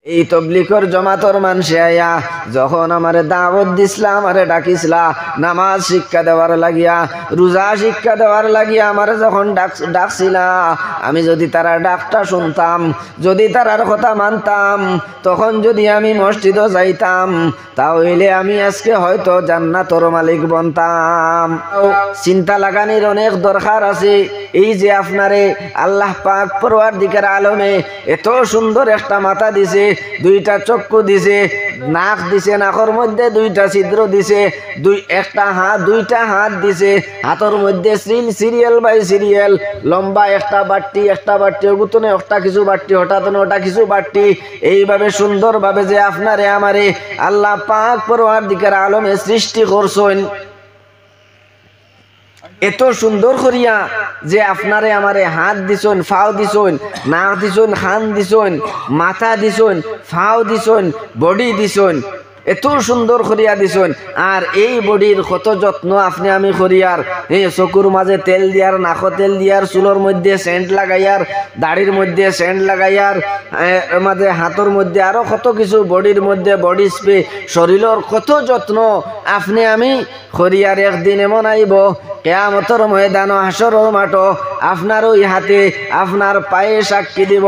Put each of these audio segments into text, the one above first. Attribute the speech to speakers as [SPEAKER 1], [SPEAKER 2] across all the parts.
[SPEAKER 1] এই তবলিগর জমাতর মানুষে আয়া যখন আমারে দাওয়াত দিসলা, আমারে ডাকিসলা নামাজ শিক্ষা দেওয়ার লাগিয়া, রোজা শিক্ষা দেওয়ার লাগিয়া আমারে যখন ডাকছিলা, আমি যদি তারা ডাকটা শুনতাম, যদি তারার কথা মানতাম, তখন যদি আমি মসজিদও যাইতাম, তাহলে আমি আজকে হয়তো জান্নাতর মালিক বনতাম। চিন্তা লাগানির অনেক দরকার আছে। এই যে আপনারে আল্লাহ পাক পরওয়ারদিগার আলমে এত সুন্দর একটা মাথা দিছে, দুইটা চক্ষু দিছে, নাক দিছে, নাকের মধ্যে দুইটা ছিদ্র দিছে, দুইটা হাত দিছে, হাতের মধ্যে সিরিয়াল বাই সিরিয়াল লম্বা একটা বাট্টি ওগুতনে একটা কিছু বাট্টি, হঠাৎ ওটা কিছু বাট্টি, এইভাবে সুন্দরভাবে যে আপনারে আমারে আল্লাহ পাক পরওয়ারদিগার আলমে সৃষ্টি করছেন, এত সুন্দর করিয়া যে আপনারে আমারে হাত দিছন, ফাও দিছন, নাক দিছন, খান দিছন, মাথা দিছন, ফাও দিছন, বডি দিছন, এত সুন্দর করিয়া দিছন। আর এই বডির কত যত্ন আপনি আমি করিয়ার, এই চকুর মাঝে তেল দিয়ার, নাকো তেল দিয়ার, চুলোর মধ্যে সেন্ট লাগাইয়ার, দাড়ির মধ্যে সেন্ট লাগাইয়ার, মাঝে হাতের মধ্যে আরো কত কিছু, বডির মধ্যে বডি স্প্রে, শরীরের কত যত্ন আপনি আমি করিয়ার। একদিন এমন আইব কিয়ামতের ময়দান, হাসরের মাঠ, আপনার ওই হাতে আপনার পায়ে সাক্ষী দিব,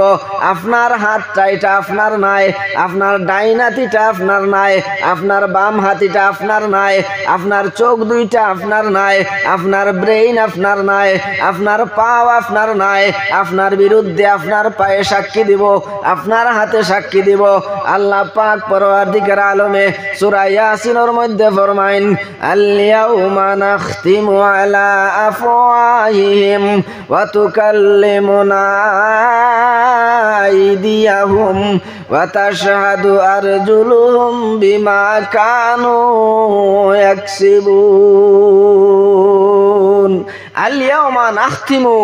[SPEAKER 1] আপনার হাতটা এটা আপনার নাই, আপনার ডাইন হাতিটা আপনার নাই, আপনার বাম হাতিটা আপনার নাই, আপনার চোখ দুইটা আপনার নাই, আপনার ব্রেইন আপনার নাই, আপনার পাও আপনার নাই, আপনার বিরুদ্ধে আপনার পায়ে সাক্ষী দিব, আপনার হাতে সাক্ষী দিব। আল্লাহ পাক পরওয়ারদিগার আলমে সূরা ইয়াসিনের মধ্যে ফরমাইন, আল-ইয়াউমা নাখতিমু আলা আফওয়াহিহিম ওয়া তুকাল্লিমুনা আইদিয়াহুম ওয়া তাশহাদু আরজুলুহুম বিমা কানু ইয়াকসিবুন। আল-ইয়াউমা নাখতিমু,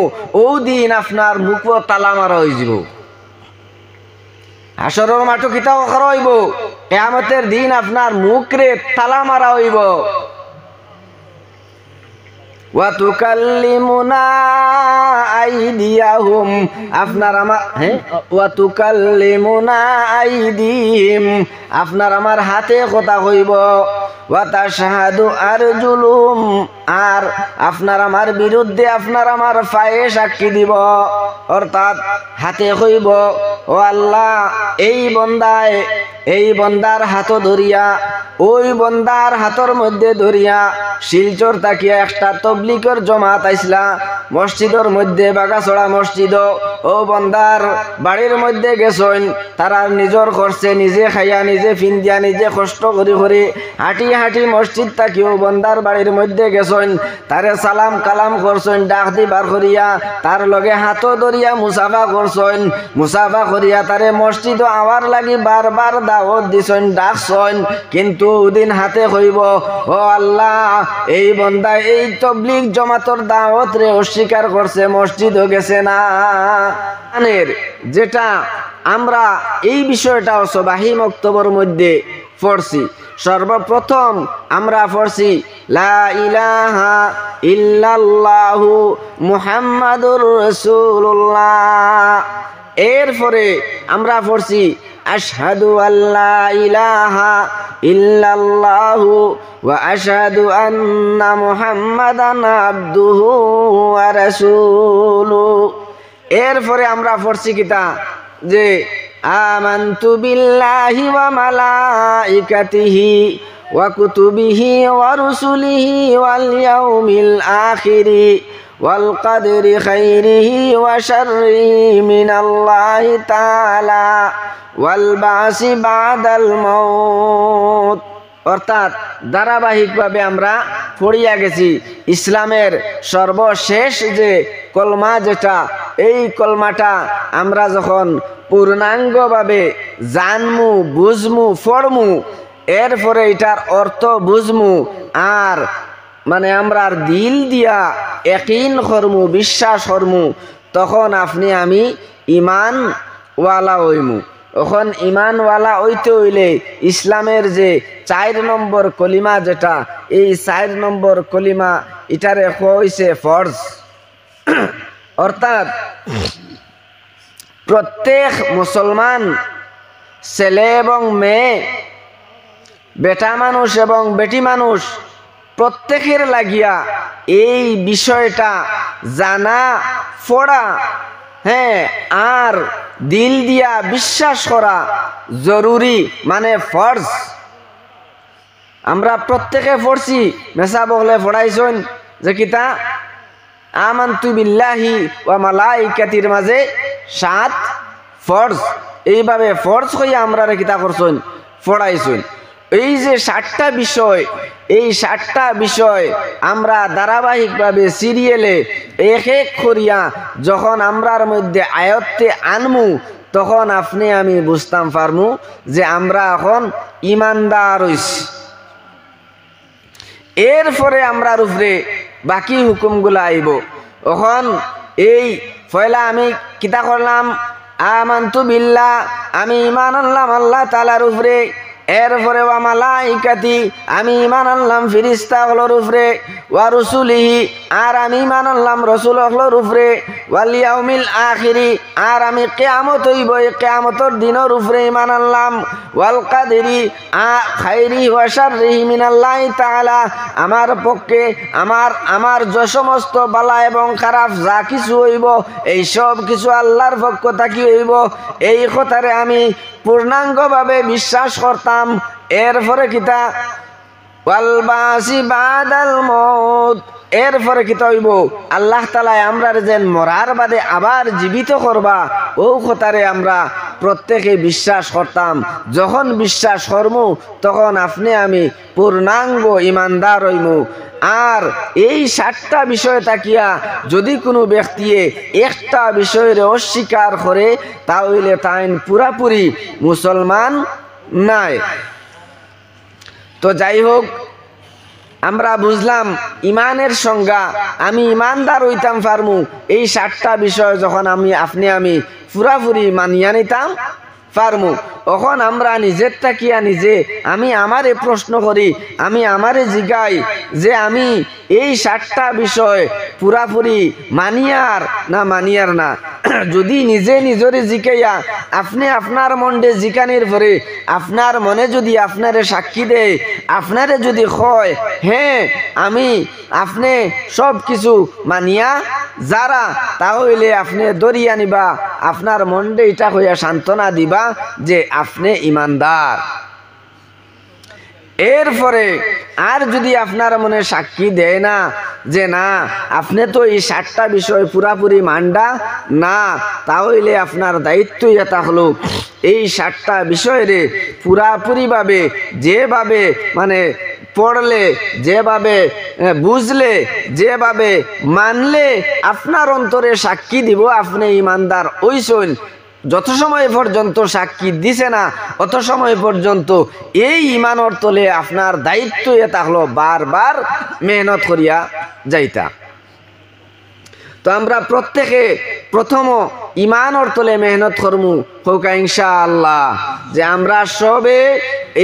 [SPEAKER 1] ও দিন আপনার মুখ তালা মারা হয়ে যাব। হাসরের মাঠ কিতা করা হইব, কিয়ামতের দিন আপনার মুখরে তালা মারা হইব। ওয়া তুকাল্লিমুনা আইদিয়াহুম, আপনার আমার ওয়া তুকাল্লিমুনা আইদিহিম, আপনার আমার হাতে কথা কইব। ওয়া তাশহাদু আরজুলুহুম, আর আপনার আমার বিরুদ্ধে আপনার আমার পায়ে সাক্ষী দিব। অর্থাৎ হাতে কইব, ও আল্লাহ, এই বন্দার হাত ধরিয়া, ওই বন্দার হাতের মধ্যে ধরিয়া শিলচর তাকিয়া একটা তবলিগের জমাত আইসলা মসজিদের মধ্যে, বাগাছড়া মসজিদ, ও বন্দার বাড়ির মধ্যে গেছেন, তারা নিজের করছে, নিজে খাইয়া, নিজে ফিন্দিয়া, নিজে কষ্ট করি করে হাঁটি হাঁটি মসজিদ তাকিও বন্দার বাড়ির মধ্যে গেছেন, তারে সালাম কালাম করছেন, ডাক দিবার করিয়া তার লগে হাত ধরিয়া মুসাফা করছেন, মুসাফা করিয়া তারে মসজিদ আওয়ার লাগি বারবার দাওয়াত দিছেন, ডাকছেন, কিন্তু ওদিন হাতে কইব, ও আল্লাহ, এই বন্দা এই তবলিগ জমাতর দাওয়াত রে অস্বীকার করছে, মসজিদও গেছে না। যেটা আমরা এই বিষয়টা সবাহি মক্তবর মধ্যে পড়ছি, সর্বপ্রথম আমরা পড়ছি লা ইলাহা ইল্লাল্লাহু মুহাম্মাদুর রাসূলুল্লাহ, এরপরে আমরা পড়ছি আশহাদু আল্লা ইলাহা ইল্লাল্লাহু ওয়া আশহাদু আন্না মুহাম্মাদান আবদুহু ওয়া রাসূলুহু। এরপরে আমরা পড়ছি কিতা, যে আমানতু বিল্লাহি ওয়া মালাইকাতিহি ওয়া কুতুবিহি ওয়া রুসুলিহি ওয়াল ইয়াউমিল আখিরি ওয়াল কদরি খাইরিহি ওয়া শাররিহি মিনাল্লাহি তাআলা ওয়াল বাসি বাদাল মাউত। অর্থাৎ ধারাবাহিকভাবে আমরা পড়িয়া গেছি ইসলামের সর্বশেষ যে কলমা, যেটা এই কলমাটা আমরা যখন পূর্ণাঙ্গভাবে জানমু, বুঝমু, পড়মু, এরপরে এটার অর্থ বুঝমু, আর মানে আমরা দিল দিয়া ইয়াকিন করমু, বিশ্বাস করমু, তখন আপনি আমি ইমানওয়ালা হইমু। এখন ইমানওয়ালা হইতে হইলে ইসলামের যে 4 নম্বর কলিমা, যেটা এই 4 নম্বর কলিমা, এটারে হইছে ফরজ। অর্থাৎ প্রত্যেক মুসলমান ছেলে এবং মেয়ে, বেটা মানুষ এবং বেটি মানুষ প্রত্যেকের লাগিয়া এই বিষয়টা জানা পড়া, হ্যাঁ, আর দিল দিয়া বিশ্বাস করা জরুরি, মানে ফরজ। আমরা প্রত্যেকে পড়ছি, মেসা বগলে পড়াইছেন যে কিতা আমানতু বিল্লাহি ওয়া মালাইকাতির মাঝে 7 ফরজ। এইভাবে ফরজ হইয়া আমরা কিতা করছেন, পড়াইছেন। এই যে 7টা বিষয়, এই 7টা বিষয় আমরা ধারাবাহিকভাবে সিরিয়ালে এক এক করিয়া যখন আমরার মধ্যে আয়ত্তে আনমু, তখন আপনি আমি বুঝতাম পারমু যে আমরা এখন ইমানদার হইছি। এরপরে আমরার উপরে বাকি হুকুমগুলো আইব। এখন এই পয়লা আমি কিতা করলাম, আমানতু বিল্লাহ, আমি ঈমান আনলাম আল্লাহ তাআলার উপরে। এরপরে ওয়া মালাইকাতি, আমি ঈমান আনলাম ফেরেশতা হলোর উপরে। ওয়া রুসুলিহি, আর আমি ঈমান আনলাম রাসূল হলোর উপরে। ওয়াল ইয়াউমিল আখিরি, আর আমি কিয়ামত হইব, এই কিয়ামতের দিনের উপরে ঈমান আনলাম। ওয়াল কাদরি খাইরি ওয়া শাররিহি মিনাল্লাহি তাআলা, আমার পক্ষে আমার যে সমস্ত বালা এবং খারাপ যা কিছু হইব, এই সব কিছু আল্লাহর পক্ষ থাকি হইব, এই কথারে আমি পূর্ণাঙ্গভাবে বিশ্বাস করতাম। এরপরে কিতা ওয়াল বাসি বাদাল মউত, এরপরে কিতা হইব আল্লাহ তাআলা আমরার যেন মরার বাদে আবার জীবিত করবা, ও কথারে আমরা প্রত্যেকে বিশ্বাস করতাম। যখন বিশ্বাস করমু তখন আপনি আমি পূর্ণাঙ্গ ইমানদার হইমু। আর এই 7টা বিষয় তাকিয়া যদি কোনো ব্যক্তি একটা বিষয়ের অস্বীকার করে, তাহলে তাইন পুরাপুরি মুসলমান নাই। তো যাই হোক, আমরা বুঝলাম ইমানের সংজ্ঞা। আমি ইমানদার হইতাম পারমু এই 7টা বিষয় যখন আপনি আমি পুরাপুরি মানিয়া নিতাম পারমু। এখন আমরা নিজের তাকিয়া নিজে আমি আমারে প্রশ্ন করি, আমি আমারে জিগাই যে আমি এই 7টা বিষয় পুরাপুরি মানিয়ার না মানিয়ার না। যদি নিজে নিজরে জিকাইয়া আপনি আপনার মনে জিকানির পরে আপনার মনে যদি আপনারে সাক্ষী দেয়, আপনারে যদি কয় হ্যাঁ আমি আপনি সব কিছু মানিয়া যারা, তাহলে আপনি দরিয়া নিবা, আপনার মনে এটা হইয়া সান্ত্বনা দিবা যে আপনি ইমানদার। এরপরে আর যদি আপনার মনে সাক্ষী দেয় না যে না আপনি তো এই 7টা বিষয় পুরাপুরি মানডা না, তাহলে আপনার দায়িত্ব এটা হলো এই 7টা বিষয়ের পুরাপুরিভাবে যেভাবে মানে পড়লে, যেভাবে বুঝলে, যেভাবে মানলে আপনার অন্তরে সাক্ষী দিব আপনি ইমানদার হইছেন। যত সময় পর্যন্ত সাক্ষী দিছে না অত সময় পর্যন্ত এই ইমানের তলে আপনার দায়িত্ব এটা হলো বারবার মেহনত করিয়া যাইতা। তো আমরা প্রত্যেকে প্রথম ইমানের তলে মেহনত করমু হোক ইনশাআল্লাহ, যে আমরা সবে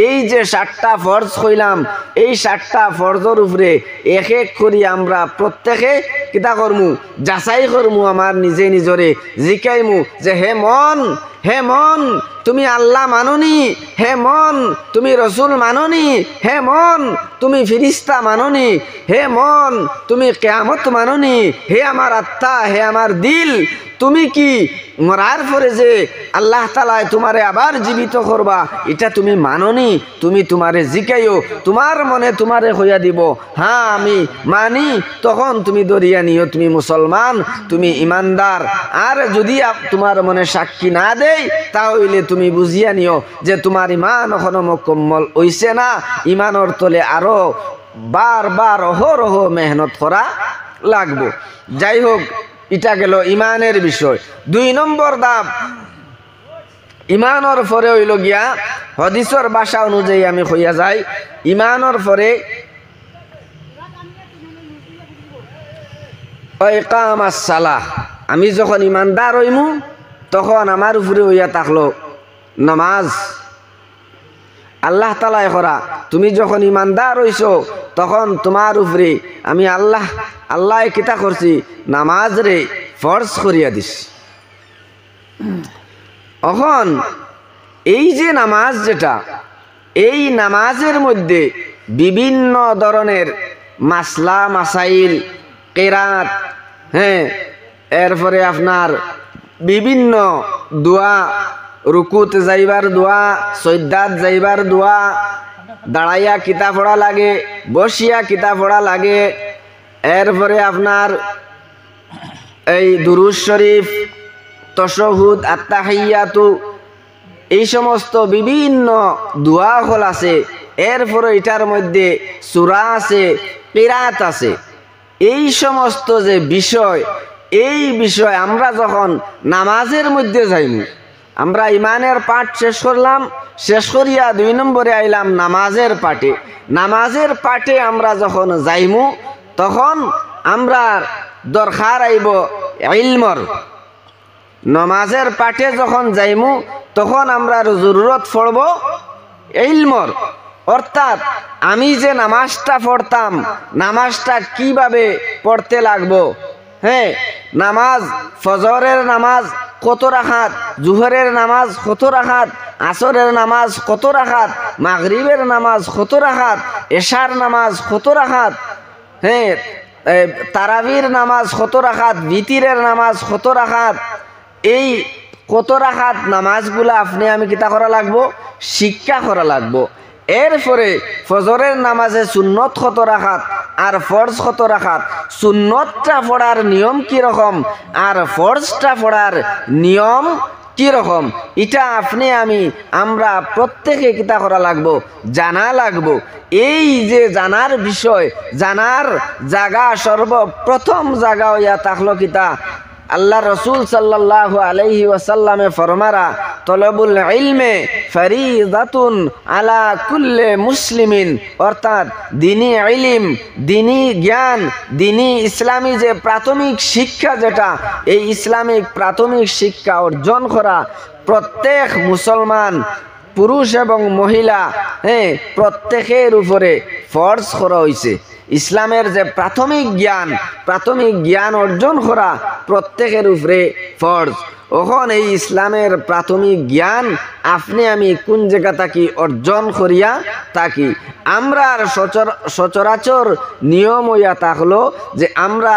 [SPEAKER 1] এই যে 7টা ফরজ কইলাম, এই 7টা ফরজের উপরে এক এক করি আমরা প্রত্যেকে কিতা করমু, যাচাই করমু, আমার নিজে নিজরে জিকাইমু যে হে মন তুমি আল্লাহ মাননি, হে মন তুমি রসুল মাননি, হে মন তুমি ফিরিস্তা মাননি, হে মন তুমি কিয়ামত মাননি, হে আমার আত্মা, হে আমার দিল, তুমি কি মরার পরে যে আল্লাহ তাআলা তোমারে আবার জীবিত করবা এটা তুমি মাননি? তুমি তোমারে জিকাইও, তোমার মনে তোমারে হইয়া দিব হ্যাঁ আমি মানি, তখন তুমি দরিয়া নিও তুমি মুসলমান, তুমি ইমানদার। আর যদি তোমার মনে সাক্ষী না দেই তাহলে তুমি বুঝিয়া নিও যে তোমার ইমান এখনো মুকম্মল হইছে না। ইমানের তলে আরো বারবার অহরহ মেহনত করা লাগবো। যাই হোক, এটা গেল ইমানের বিষয়। 2 নম্বর ধাপ ইমানের পরে হইল গিয়া হাদিসের ভাষা অনুযায়ী আমি কইয়া যাই, ইমানের পরে ইকামাস সালাহ। আমি যখন ইমানদার হইমু তখন আমার উপরে হইয়া থাকলো নামাজ। আল্লাহ তাআলা করা তুমি যখন ইমানদার হইছো তখন তোমার উপরে আমি আল্লাহ কিতা করছি, নামাজ রে ফরজ করিয়া দিস। এখন এই যে নামাজ যেটা, এই নামাজের মধ্যে বিভিন্ন ধরনের মাসলা মাসাইল, কেরাত, হ্যাঁ, এরপরে আপনার বিভিন্ন দোয়া, রুকুত যাইবার দোয়া, সৈদাত যাইবার দোয়া, দাঁড়াইয়া কিতাব পড়া লাগে, বসিয়া কিতাব পড়া লাগে, এরপরে আপনার এই দুরুদ শরীফ, তশহুদ, আত্তাহিয়াতু, এই সমস্ত বিভিন্ন দোয়া হল আছে। এরপরে এটার মধ্যে সূরা আছে, কিরাত আছে। এই সমস্ত যে বিষয়, এই বিষয় আমরা যখন নামাজের মধ্যে যাইমু, আমরা ইমানের পাঠ শেষ করলাম, শেষ করিয়া 2 নম্বরে আইলাম নামাজের পাঠে। নামাজের পাঠে আমরা যখন যাইমু তখন আমরা দরকার আইব ইলমর। নামাজের পাঠে যখন যাইমু তখন আমরা জরুরত পড়ব ইলমর, অর্থাৎ আমি যে নামাজটা পড়তাম, নামাজটা কিভাবে পড়তে লাগবো। হ্যাঁ, নামাজ, ফজরের নামাজ কত রাকাত, জোহরের নামাজ কত রাকাত, আসরের নামাজ কত রাকাত, মাগরিবের নামাজ কত রাকাত, এশার নামাজ কত রাকাত, হ্যাঁ, তারাবির নামাজ কত রাকাত, বিতিরের নামাজ কত রাকাত, এই কত রাকাত নামাজগুলা আপনি আমি কিতা করা লাগবো, শিক্ষা করা লাগবো। এরপরে ফজরের নামাজে সুন্নত কত রাকাত আর ফরজ কত রাকাত, সুন্নতটা পড়ার নিয়ম কি রকম আর ফরজটা পড়ার নিয়ম কি রকম, এটা আপনি আমি আমরা প্রত্যেকে কিতা করা লাগবো, জানা লাগবো। এই যে জানার বিষয়, জানার জায়গা, সর্বপ্রথম জায়গা হইয়া থাকলো কিতা, আল্লাহ রসুল সাল্লাল্লাহু আলাইহি ওয়াসাল্লামে ফরমারা, তলবুল ইলমে ফরিদাতুন আলা কুল্লে মুসলিমিন, অর্থাৎ দিনী ইলম, দিনী জ্ঞান, দিনী ইসলামী যে প্রাথমিক শিক্ষা, যেটা এই ইসলামিক প্রাথমিক শিক্ষা অর্জন করা প্রত্যেক মুসলমান পুরুষ এবং মহিলা, হ্যাঁ, প্রত্যেকের উপরে ফরজ করা হয়েছে। ইসলামের যে প্রাথমিক জ্ঞান অর্জন করা প্রত্যেকের উপরে ফরজ। ওখন এই ইসলামের প্রাথমিক জ্ঞান আপনি আমি কোন জায়গা থাকি অর্জন করিয়া থাকি। আমরা সচরাচর নিয়ম হইয়া থাকলো যে আমরা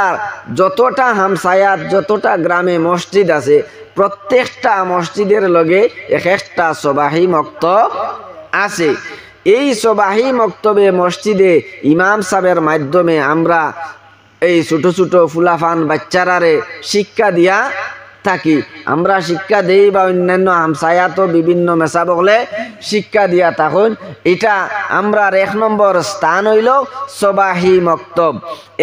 [SPEAKER 1] যতটা হামসায়াত, যতটা গ্রামে মসজিদ আছে, প্রত্যেকটা মসজিদের লগে এক একটা সবাহি মক্তব আছে। এই সবাহি মক্তবে মসজিদে ইমাম সাহেবের মাধ্যমে আমরা এই ছোট ছোট ফুলাফান বাচ্চারারে শিক্ষা দিয়া থাকি। আমরা শিক্ষা দেই বা অন্যান্য হামসায়াত বিভিন্ন মেসা বলে শিক্ষা দিয়া থাকুন। এটা আমরা 1 নম্বর স্থান হইল সবাহি মক্তব।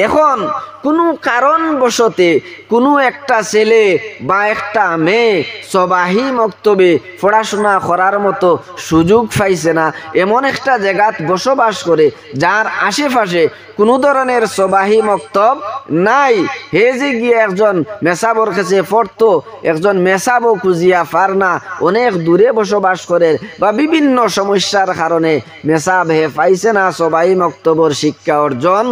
[SPEAKER 1] এখন কোনো কারণবশতে কোনো একটা ছেলে বা একটা মেয়ে সবাহি মক্তবে পড়াশোনা করার মতো সুযোগ পাইছে না, এমন একটা জায়গাত বসবাস করে যার আশেপাশে কোনো ধরনের সবাহি মক্তব নাই, হে যে গিয়ে একজন মেসাবর কাছে পড়তো, একজন মেসাবও খুঁজিয়া পার না, অনেক দূরে বসবাস করে বা বিভিন্ন সমস্যার কারণে মেসাব হে পাইছে না, সবাহি মক্তবর শিক্ষা অর্জন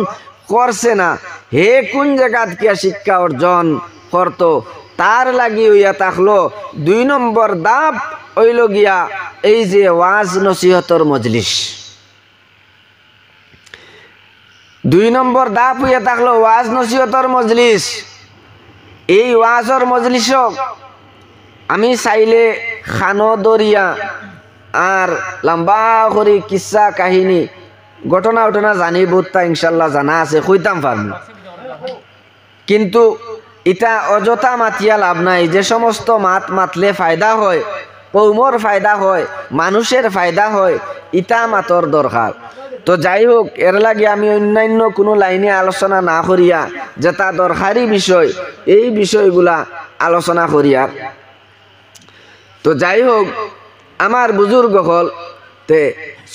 [SPEAKER 1] করছে না, হে কোন জায়গাত গিয়া শিক্ষা অর্জন করত, তার লাগি হইয়া থাকলো 2 নম্বর ধাপ হইল গিয়া এই যে ওয়াজ নসিহতর মজলিস। 2 নম্বর ধাপ হইয়া থাকলো ওয়াজ নসিহতর মজলিস। এই ওয়াজর মজলিস আমি চাইলে খানো দরিয়া আর লম্বা করে কিসা কাহিনী ঘটনা উঠনা জানি বহুতটা ইনশাল্লাহ জানা আছে, কইতাম পারবো, কিন্তু এটা অযথা মাতিয়া লাভ নাই। যে সমস্ত মাতলে ফায়দা হয়, কৌমর ফায়দা হয়, মানুষের ফায়দা হয়, ইটা মাতর দরকার। তো যাই হোক, এর লাগে আমি অন্যান্য কোনো লাইনে আলোচনা না করিয়া যেটা দরকারি বিষয়, এই বিষয়গুলা আলোচনা করিয়া। তো যাই হোক, আমার বুজুর্গ হল তে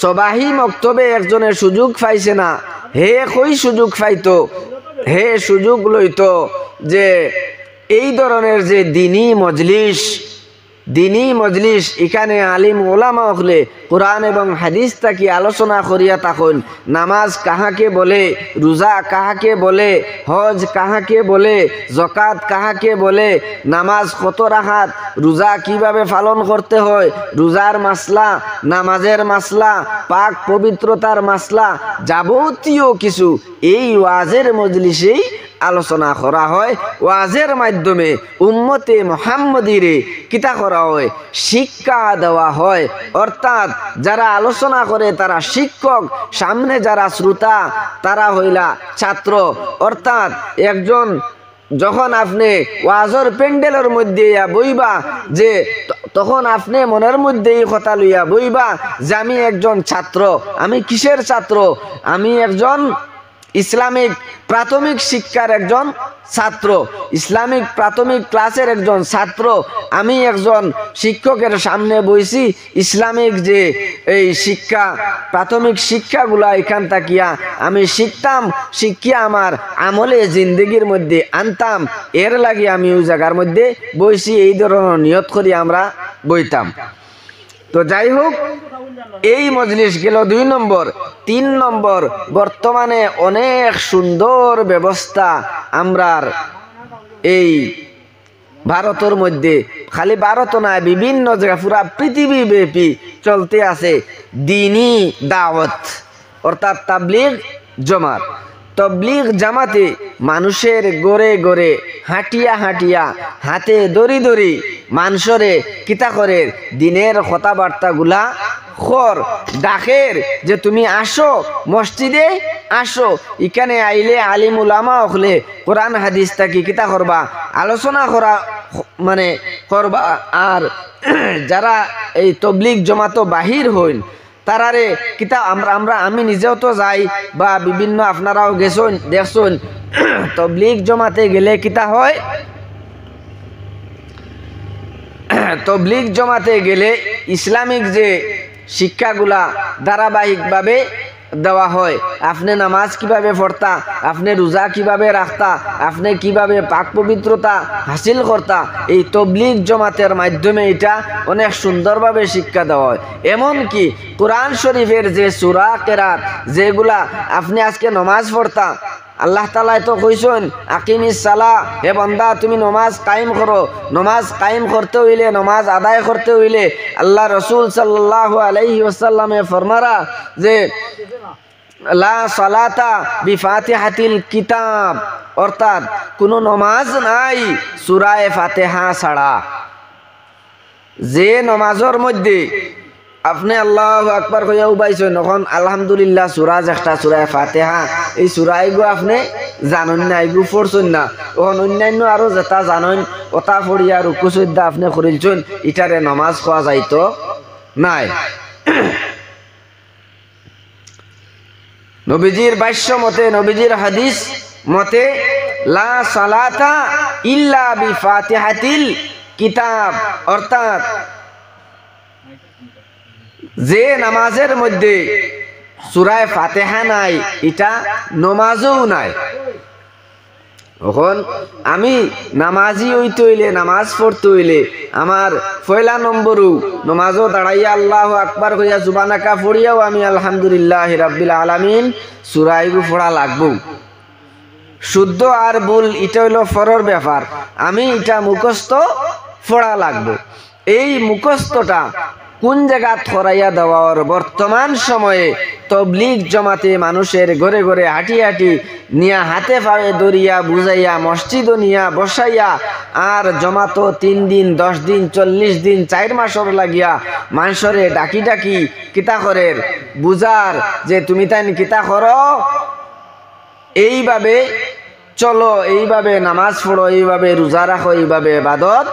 [SPEAKER 1] সবাহি মক্তবে একজনের সুযোগ পাইছে না, হে কই সুযোগ পাইতো, হে সুযোগ লইতো যে এই ধরনের যে দিনী মজলিস, দিনী মজলিস এখানে আলিম ওলামা হলে কোরআন এবং হাদিস তাকি আলোচনা করিয়া থাকুন। নামাজ কাহাকে বলে, রোজা কাহাকে বলে, হজ কাহাকে বলে, যাকাত কাহাকে বলে, নামাজ কত রাকাত, রোজা কিভাবে পালন করতে হয়, রোজার মাসলা, নামাজের মাসলা, পাক পবিত্রতার মাসলা, যাবতীয় কিছু এই ওয়াজের মজলিসেই আলোচনা করা হয়। ওয়াজের মাধ্যমে উম্মতে মুহাম্মদীরে কিতা করা হয়, শিক্ষা দেওয়া হয়। অর্থাৎ যারা আলোচনা করে তারা শিক্ষক, সামনে যারা শ্রোতা তারা হইলা ছাত্র। অর্থাৎ একজন যখন আপনি ওয়াজর প্যান্ডেলের মধ্যে বইবা যে তখন আপনি মনের মধ্যে এই কথা লইয়া বইবা যে আমি একজন ছাত্র। আমি কিসের ছাত্র? আমি একজন ইসলামিক প্রাথমিক শিক্ষার একজন ছাত্র, ইসলামিক প্রাথমিক ক্লাসের একজন ছাত্র। আমি একজন শিক্ষকের সামনে বইছি, ইসলামিক যে এই শিক্ষা প্রাথমিক শিক্ষাগুলা এখান থাকিয়া আমি শিখতাম, শিখিয়া আমার আমলে জিন্দগির মধ্যে আনতাম। এর লাগে আমি ওই জায়গার মধ্যে বইছি, এই ধরনের নিয়ত করি আমরা বইতাম। তো যাই হোক, এই মজলিস গেল 2 নম্বর। 3 নম্বর, বর্তমানে অনেক সুন্দর ব্যবস্থা আমরার এই ভারতের মধ্যে, খালি ভারত নয় বিভিন্ন জায়গা পুরা পৃথিবী ব্যাপী চলতে আছে দিনী দাওয়াত, অর্থাৎ তাবলীগ জামাত। তবলিগ জামাতে মানুষের গড়ে গড়ে হাঁটিয়া হাঁটিয়া হাতে দড়ি দড়ি মানুষরে কিতা করে দিনের কথাবার্তাগুলা খর ডাকের যে তুমি আসো মসজিদে, আসো এখানে আইলে আলিম উলামা হলে কোরআন হাদিস থাকি কিতা করবা আলোচনা করা মানে করবা। আর যারা এই তবলিগ জমাত বাহির হইন তারারে কিতা আমি নিজেও তো যাই বা বিভিন্ন আপনারাও গেছেন দেখছেন, তবলিগ জমাতে গেলে কিতা হয়, তবলিগ জমাতে গেলে ইসলামিক যে শিক্ষাগুলা ধারাবাহিকভাবে দেওয়া হয়। আপনি নামাজ কিভাবে পড়তা, আপনি রোজা কিভাবে রাখতা, আপনি কিভাবে পাক পবিত্রতা হাসিল করতা, এই তবলিগ জমাতের মাধ্যমে এটা অনেক সুন্দরভাবে শিক্ষা দেওয়া হয়। এমনকি কোরআন শরীফের যে সূরা কেরাত যেগুলা আপনি আজকে নমাজ পড়তা, আল্লাহ তাআলা তো কইছেন আকিমিস সালাহ, হে বান্দা তুমি নমাজ কায়েম করো। নমাজ কায়েম করতে হইলে, নমাজ আদায় করতে হইলে আল্লাহ রসুল সাল্লাল্লাহু আলাইহি ওয়াসাল্লামে ফরমারা যে লা সালাতা বিফাতিহাতিল কিতাব, অর্থাৎ কোনো নমাজ নাই সূরা ফাতিহা ছাড়া। যে নমাজের মধ্যে আপনি আল্লাহু আকবার কইয়া উবাইছেন, এখন আলহামদুলিল্লাহ সূরা একটা সূরা ফাতিহা, এই সূরা এগো আপনি জানেন না, এগো পড়ছেন না, এখন অন্যান্য আরো যেটা জানেন ওটা পড়িয়া রুকু সিজদা আপনি করিলছেন, ইটারে নমাজ খাওয়া যাইতো নাই। নবীজির ভাষ্য মতে, নবীজির হাদিস মতে লা সালাতা ইল্লা বিফাতিহাতিল কিতাব, অর্থাৎ যে নামাজের মধ্যে সূরা ফাতিহা নাই এটা নমাজও নাই। এখন আমি নামাজি হইতে হইলে, নামাজ পড়তে হইলে আমার পয়লা নম্বরও নমাজও দাঁড়াইয়া আল্লাহু আকবার কইয়া জুবানাকা পড়িয়াও আমি আলহামদুলিল্লাহি রাব্বিল আলামিন সূরা এগু পড়া লাগবো। শুদ্ধ আর ভুল এটা হইল ফরর ব্যাপার, আমি এটা মুখস্থ পড়া লাগবো। এই মুখস্থটা কোন জায়গা ছড়াইয়া দেওয়ার বর্তমান সময়ে তবলিগ জমাতে মানুষের ঘরে ঘরে হাঁটি হাঁটি নিয়া হাতে পায়ে দরিয়া বুঝাইয়া মসজিদ নিয়া বসাইয়া আর জমাতো 3 দিন 10 দিন 40 দিন 4 মাসর লাগিয়া মানুষরে ডাকি ডাকি কিতা করে বুঝার যে তুমি তাই কিতা করো, এইভাবে চলো, এইভাবে নামাজ পড়ো, এইভাবে রোজা রাখো, এইভাবে ইবাদত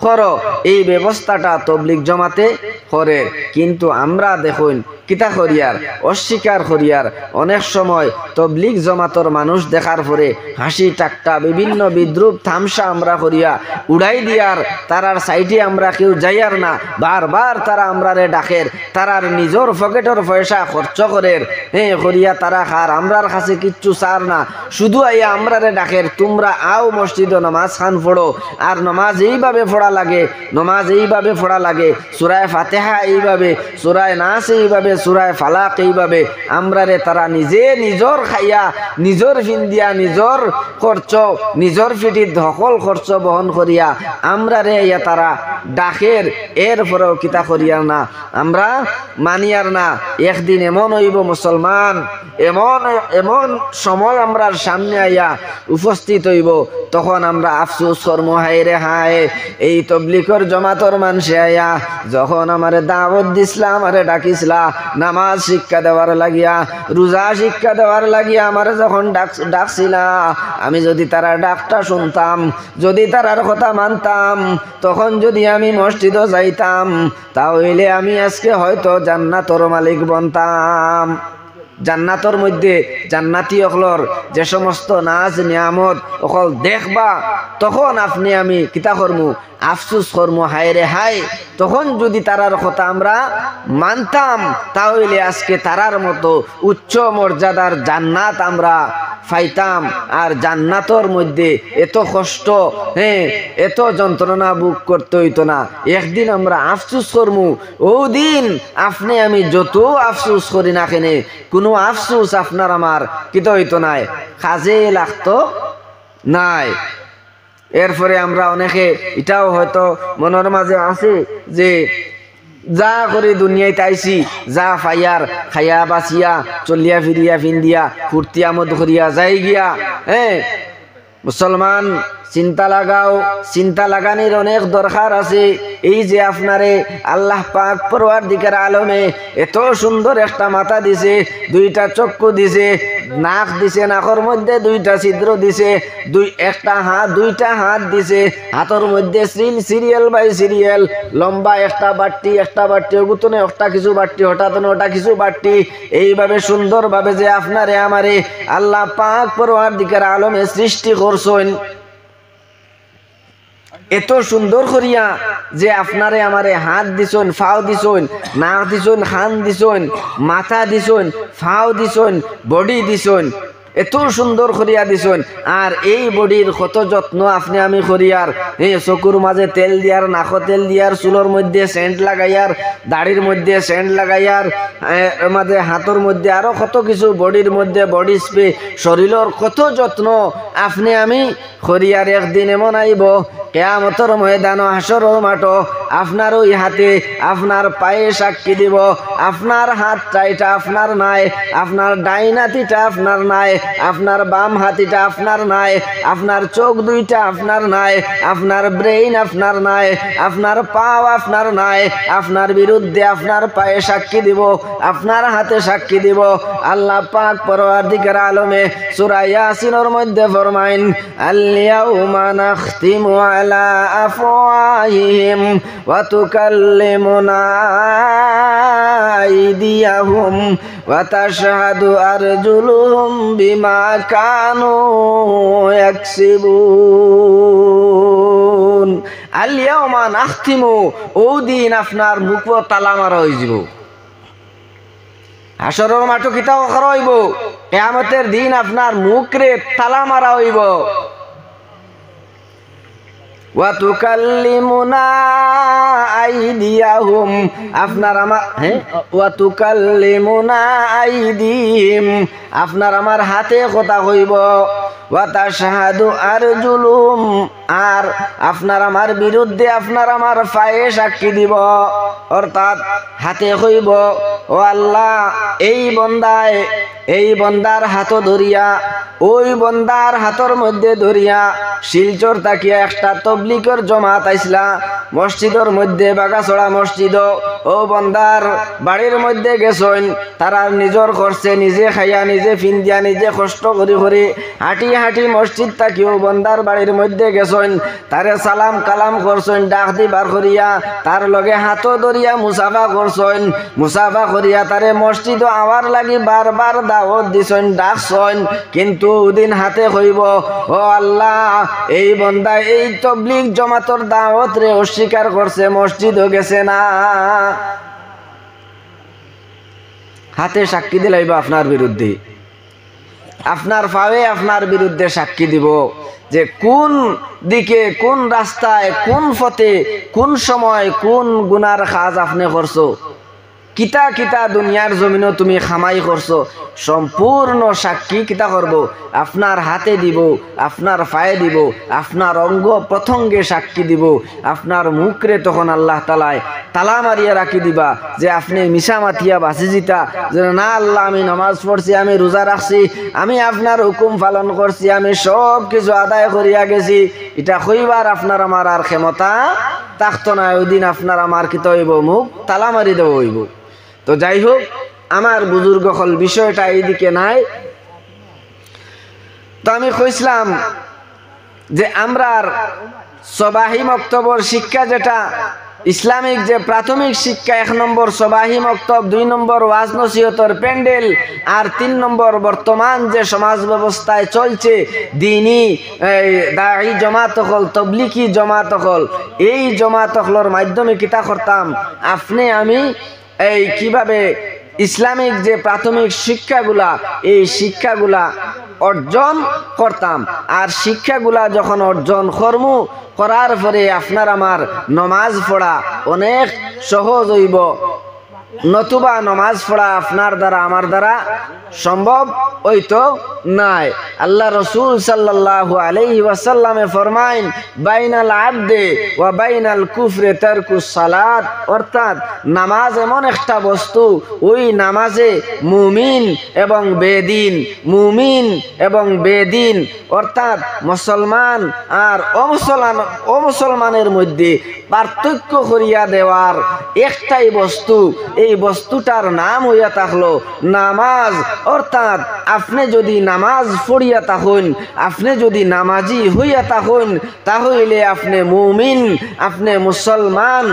[SPEAKER 1] করো, এই ব্যবস্থাটা তবলিগ জমাতে করে। কিন্তু আমরা দেখুন কিতা করিয়ার অস্বীকার করিয়ার অনেক সময় তবলিগ জমাতর মানুষ দেখার পরে হাসি ঠাট্টা বিভিন্ন বিদ্রুপ থামসা আমরা করিয়া উড়াই দিয়ার তারার সাইডে আমরা কেউ যাইয়ার না, বারবার তারা আমরারে ডাকের, তারার নিজের পকেটের পয়সা খরচ করের করিয়া তারা খার, আমরার কাছে কিচ্ছু চার না, শুধু আইয়া আমরারে ডাকের তোমরা আও মসজিদে নামাজ খান পড়ো। আর নামাজ এইভাবে পড়া পড়া লাগে, নমাজ এইভাবে পড়া লাগে, সূরা ফাতিহা এইভাবে, সূরা নাস এইভাবে, সূরা ফালাক এইভাবে। আমরা রে তারা নিজে নিজর খাইয়া, নিজর ফিন্দিয়া, নিজর খরচ, নিজর ফিটির সকল খরচ বহন করিয়া আমরা রে ইয়া তারা ডাকের, এরপরেও কিতা করিয়ার না, আমরা মানিয়ার না। একদিন এমন হইব মুসলমান, এমন এমন সময় আমরা সামনে আইয়া উপস্থিত হইব, তখন আমরা আফসোস করমু, হায় রে হায়, এই তবলিগর জমাতর মানুষে আইয়া যখন আমারে দাওয়াত দিসলা, আমারে ডাকিসলা নামাজ শিক্ষা দেওয়ার লাগিয়া, রোজা শিক্ষা দেওয়ার লাগিয়া আমারে যখন ডাকছিলা, আমি যদি তারা ডাকটা শুনতাম, যদি তারার কথা মানতাম, তখন যদি আমি মসজিদও যাইতাম, তাহলে আমি আজকে হয়তো জান্নাতর মালিক বনতাম। জান্নাতর মধ্যে জান্নাতি অকলর যে সমস্ত নাজ নিয়ামত অকল দেখবা, তখন আপনি আমি কিতা করমু, আফসুস করমু, হায় রে হায়, তখন যদি তারার কথা আমরা মানতাম, তাহলে আজকে তারার মতো উচ্চ মর্যাদার জান্নাত আমরা পাইতাম। আর জান্নাতর মধ্যে এত কষ্ট, হ্যাঁ, এত যন্ত্রণা ভোগ করতে হইতো না। একদিন আমরা আফসুস করমু, ও দিন আপনি আমি যত আফসুস করি না কেনে, কোনো আফসুস আপনার আমার কিতা হইতো নাই, কাজে লাগতো নাই। এরপরে আমরা অনেকে এটাও হয়তো মনের মাঝে আছে যে যা করে দুনিয়ায় তাইছি, যা ফাইয়ার খাইয়া বাঁচিয়া চলিয়া ফিরিয়া ফিন্দিয়া ফুর্তি আমোদ করিয়া যাই গিয়া। হ্যাঁ মুসলমান, চিন্তা লাগাও, চিন্তা লাগানোর অনেক দরকার আছে। এই যে আপনারে আল্লাহ পাক পরওয়ারদিগার আলমে এত সুন্দর একটা মাথা দিছে, দুইটা চক্ষু দিছে, নাক দিছে, নাকের মধ্যে দুইটা ছিদ্র দিছে, একটা হাত, দুইটা হাত দিছে, হাতের মধ্যে সিরিয়াল বাই সিরিয়াল লম্বা একটা বাট্টি, একটা বাট্টি ওগুতনে একটা কিছু বাট্টি, হঠাৎ ওটা কিছু বাট্টি, এইভাবে সুন্দরভাবে যে আপনারে আমারে আল্লাহ পাক পরওয়ারদিগার আলমে সৃষ্টি করছেন, এত সুন্দর করিয়া যে আপনারে আমারে হাত দিছন, ফাও দিছন, নাক দিছন, খান দিছন, মাথা দিছন, ফাও দিছন, বডি দিছন, এত সুন্দর করিয়া দিছন। আর এই বডির কত যত্ন আপনি আমি করিয়ার, এই চকুর মাঝে তেল দিয়ার, নাক তেল দিয়ার, চুলোর মধ্যে সেন্ট লাগাইয়ার, দাড়ির মধ্যে সেন্ট লাগাইয়ার, মাঝে হাতের মধ্যে আরো কত কিছু, বডির মধ্যে বডি স্প্রে, শরীরের কত যত্ন আপনি আমি করিয়ার। একদিন এমন আইব কিয়ামতের ময়দান, হাসরের মাঠ, আপনার ওই হাতে আপনার পায়ে সাক্ষী দিব, আপনার হাতটা এটা আপনার নাই, আপনার ডাইন হাতিটা আপনার নাই, আপনার বাম হাতিটা আপনার নাই, আপনার চোখ দুইটা আপনার নাই, আপনার ব্রেইন আপনার নাই, আপনার পাও আপনার নাই, আপনার বিরুদ্ধে আপনার পায়ে সাক্ষী দিব, আপনার হাতে সাক্ষী দিব। আল্লাহ পাক পরওয়ারদিগার আলমে সূরা ইয়াসিনের মধ্যে ফরমাইন, আল-ইয়াউমা নাখতিমু আলা আফওয়াহিহিম ওয়া তুকাল্লিমুনা আইদিয়াহুম ওয়া তাশহাদু আরজুলুহুম বিমা কানু ইয়াকসিবুন। আল-ইয়াউমা নাখতিমু, ও দিন আপনার মুখ তালা মারা হয়ে যাব। হাসরের মাঠ কিতাও করা হইব, কিয়ামতের দিন আপনার মুখরে তালা মারা হইব। ওয়া তুকাল্লিমুনা আইদিয়াহুম, আপনার আমার, হ্যাঁ, ওয়া তুকাল্লিমুনা আইদিহিম, আপনার আমার হাতে কথা কইব। ওয়া তাশহাদু আরজুলুহুম, আর আপনার আমার বিরুদ্ধে আপনার আমার পায়ে সাক্ষী দিব, অর্থাৎ হাতে কইব, ও আল্লাহ, এই বন্দায়, এই বন্দার হাত ধরিয়া, ওই বন্দার হাতর মধ্যে ধরিয়া শিলচর তাকিয়া একটা তবলিগের জমাত আইসলা মসজিদের মধ্যে, বাগাছড়া মসজিদ, ও বন্দার বাড়ির মধ্যে গেছেন, তারা নিজর করছে, নিজে খাইয়া, নিজে ফিন্দিয়া, নিজে কষ্ট করি করি হাঁটি হাঁটি মসজিদ তাকিও বন্দার বাড়ির মধ্যে গেছেন, তারে সালাম কালাম করছেন, ডাক দিবার করিয়া, তার লগে হাতও ধরিয়া মুসাফা করছেন, মুসাফা করিয়া তারে মসজিদ আওয়ার লাগি বারবার দাওয়াত দিছেন, ডাকছেন, কিন্তু ওদিন হাতে কইব, ও আল্লাহ, এই বন্দা এই তবলিগ জমাতর দাওয়াত রে অস্বীকার করছে, মসজিদও গেছে না। হাতে সাক্ষী দিলাইব আপনার বিরুদ্ধে, আপনার ফাওয়ে আপনার বিরুদ্ধে সাক্ষী দিব। যে কোন দিকে কোন রাস্তায় কোন পথে কোন সময় কোন গুনার কাজ আপনি করছো, কিতা কিতা দুনিয়ার জমিনও তুমি খামাই করছো, সম্পূর্ণ সাক্ষী কিতা করব, আপনার হাতে দিব, আপনার পায়ে দিব, আপনার অঙ্গ প্রত্যঙ্গে সাক্ষী দিব, আপনার মুখরে তখন আল্লাহ তালায় তালা মারিয়া রাখি দিবা যে আপনি মিশা মাতিয়া বাঁচি জিতা, যে না আল্লাহ আমি নামাজ পড়ছি, আমি রোজা রাখছি, আমি আপনার হুকুম পালন করছি, আমি সব কিছু আদায় করিয়া গেছি, এটা কইবার আপনার আমার আর ক্ষমতা থাকতো না। ওই দিন আপনার আমার কিতা হইব, মুখ তালা মারি দেব হইব। তো যাই হোক, আমার বুজুর্গ হল বিষয়টা এইদিকে নাই। তো আমি কইছিলাম যে আমরার সবাহি মক্তবর শিক্ষা, যেটা ইসলামিক যে প্রাথমিক শিক্ষা, 1 নম্বর সবাহি মক্তব, 2 নম্বর ওয়াজ নসিহতর প্যান্ডেল, আর 3 নম্বর বর্তমান যে সমাজ ব্যবস্থায় চলছে দিনী দায়ী জমাত হল, তবলিকি জমাত হল, এই জমাত হলর মাধ্যমে কিতা করতাম, আপনি আমি এই কিভাবে ইসলামিক যে প্রাথমিক শিক্ষাগুলা, এই শিক্ষাগুলা অর্জন করতাম। আর শিক্ষাগুলা যখন অর্জন করমু, করার পরে আপনার আমার নমাজ পড়া অনেক সহজ হইব, নতুবা নমাজ পড়া আপনার দ্বারা আমার দ্বারা সম্ভব হইতো নাই। আল্লাহ রসুল সাল্লাল্লাহু আলাইহি ওয়াসাল্লামে ফরমাইন, বাইনাল আবদে ওয়া বাইনাল কুফরে তারকুস সালাত, অর্থাৎ নামাজ এমন একটা বস্তু, ওই নামাজে মুমিন এবং বেদিন, মুমিন এবং বেদিন অর্থাৎ মুসলমান আর অমুসলমানের মধ্যে পার্থক্য করিয়া দেওয়ার একটাই বস্তু, এই বস্তুটার নাম হইয়া থাকলো নামাজ। অর্থাৎ আপনি যদি নামাজ পড়িয়া থাকুন, আপনি যদি নামাজি হইয়া থাকুন, তাহলে আপনি মুমিন, আপনি মুসলমান।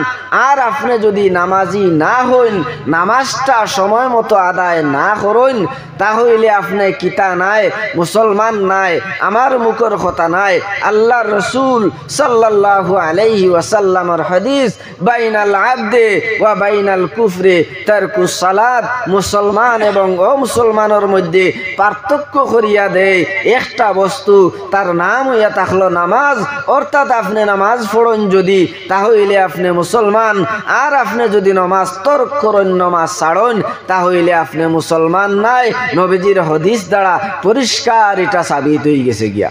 [SPEAKER 1] আর আপনি যদি নামাজি না হইন, নামাজটা সময় মতো আদায় না করুন, তাহলে আপনি কিতা নাই, মুসলমান নাই, আমার মুখের কথা নাই। আল্লাহ রসুল সাল্লাল্লাহু আলাইহি ওয়াসাল্লামের হাদিস, বাইনাল আবদে ওয়া বাইনাল কুফরে তারকুস সালাত, মুসলমান এবং অমুসলমানের মধ্যে পার্থক্য করিয়া দেয় একটা বস্তু, তার নাম হইয়া থাকলো নামাজ। অর্থাৎ আপনি নামাজ পড়ুন যদি, তাহলে আপনি মুসলমান, আর আপনি যদি নামাজ তর্ক করেন, নামাজ ছাড়ুন, তাহলে আপনি মুসলমান নাই। নবীজির হাদিস দ্বারা পরিষ্কার এটা সাবিত হয়ে গেছে গিয়া।